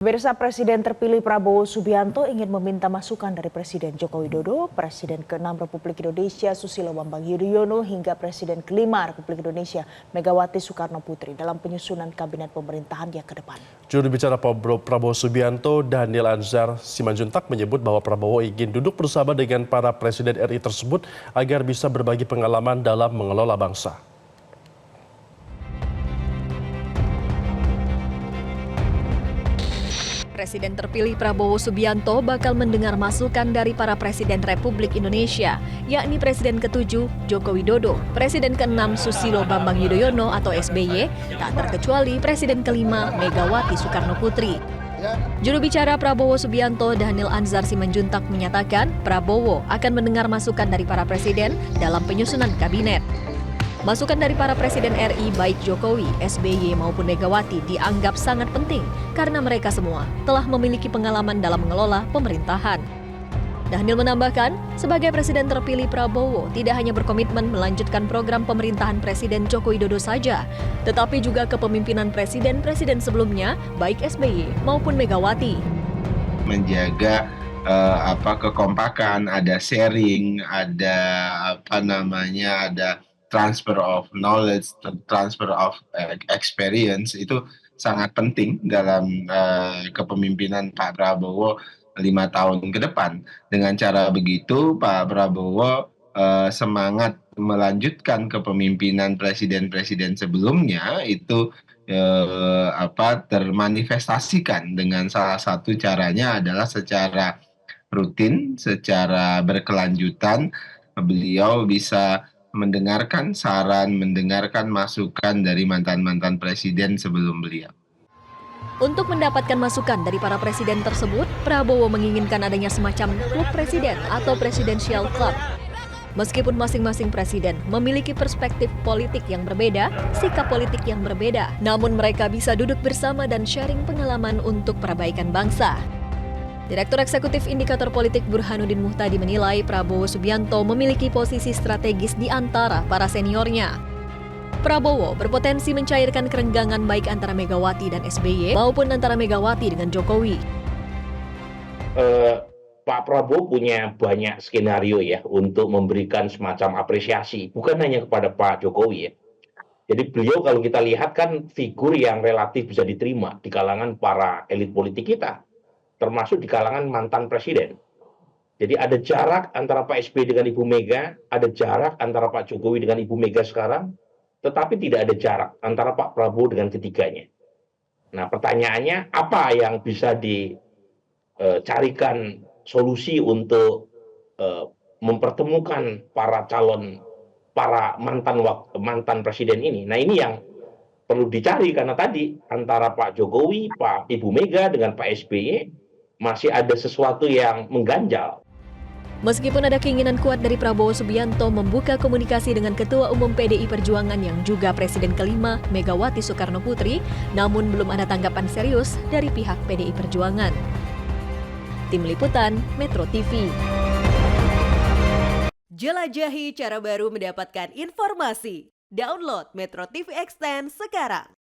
Pemirsa, Presiden terpilih Prabowo Subianto ingin meminta masukan dari Presiden Joko Widodo, Presiden ke-6 Republik Indonesia Susilo Bambang Yudhoyono hingga Presiden ke-5 Republik Indonesia Megawati Soekarno Putri dalam penyusunan kabinet pemerintahannya ke depan. Juru bicara Prabowo Subianto, Daniel Anzar Simanjuntak menyebut bahwa Prabowo ingin duduk bersama dengan para Presiden RI tersebut agar bisa berbagi pengalaman dalam mengelola bangsa. Presiden terpilih Prabowo Subianto bakal mendengar masukan dari para Presiden Republik Indonesia, yakni Presiden ke-7 Joko Widodo, Presiden ke-6 Susilo Bambang Yudhoyono atau SBY, tak terkecuali Presiden ke-5 Megawati Soekarno Putri. Juru bicara Prabowo Subianto, Daniel Anzar Simanjuntak menyatakan Prabowo akan mendengar masukan dari para Presiden dalam penyusunan kabinet. Masukan dari para Presiden RI baik Jokowi, SBY maupun Megawati dianggap sangat penting karena mereka semua telah memiliki pengalaman dalam mengelola pemerintahan. Daniel menambahkan, sebagai Presiden terpilih Prabowo tidak hanya berkomitmen melanjutkan program pemerintahan Presiden Joko Widodo saja, tetapi juga kepemimpinan presiden-presiden sebelumnya baik SBY maupun Megawati. Menjaga kekompakan, ada sharing, ada ada transfer of knowledge, transfer of experience itu sangat penting dalam kepemimpinan Pak Prabowo 5 tahun ke depan. Dengan cara begitu, Pak Prabowo semangat melanjutkan kepemimpinan presiden-presiden sebelumnya itu termanifestasikan dengan salah satu caranya adalah secara rutin, secara berkelanjutan, beliau bisa mendengarkan saran, mendengarkan masukan dari mantan-mantan presiden sebelum beliau. Untuk mendapatkan masukan dari para presiden tersebut, Prabowo menginginkan adanya semacam klub presiden atau presidential club. Meskipun masing-masing presiden memiliki perspektif politik yang berbeda, sikap politik yang berbeda, namun mereka bisa duduk bersama dan sharing pengalaman untuk perbaikan bangsa. Direktur Eksekutif Indikator Politik Burhanuddin Muhtadi menilai Prabowo Subianto memiliki posisi strategis di antara para seniornya. Prabowo berpotensi mencairkan kerenggangan baik antara Megawati dan SBY maupun antara Megawati dengan Jokowi. Pak Prabowo punya banyak skenario ya untuk memberikan semacam apresiasi, bukan hanya kepada Pak Jokowi ya. Jadi beliau kalau kita lihat kan figur yang relatif bisa diterima di kalangan para elit politik kita, termasuk di kalangan mantan presiden. Jadi ada jarak antara Pak SBY dengan Ibu Mega, ada jarak antara Pak Jokowi dengan Ibu Mega sekarang, tetapi tidak ada jarak antara Pak Prabowo dengan ketiganya. Nah, pertanyaannya apa yang bisa dicarikan solusi untuk mempertemukan para mantan presiden ini. Nah, ini yang perlu dicari karena tadi antara Pak Jokowi, Ibu Mega dengan Pak SBY masih ada sesuatu yang mengganjal. Meskipun ada keinginan kuat dari Prabowo Subianto membuka komunikasi dengan Ketua Umum PDI Perjuangan yang juga Presiden ke-5 Megawati Soekarno Putri, namun belum ada tanggapan serius dari pihak PDI Perjuangan. Tim Liputan, Metro TV. Jelajahi cara baru mendapatkan informasi. Download Metro TV Extend sekarang.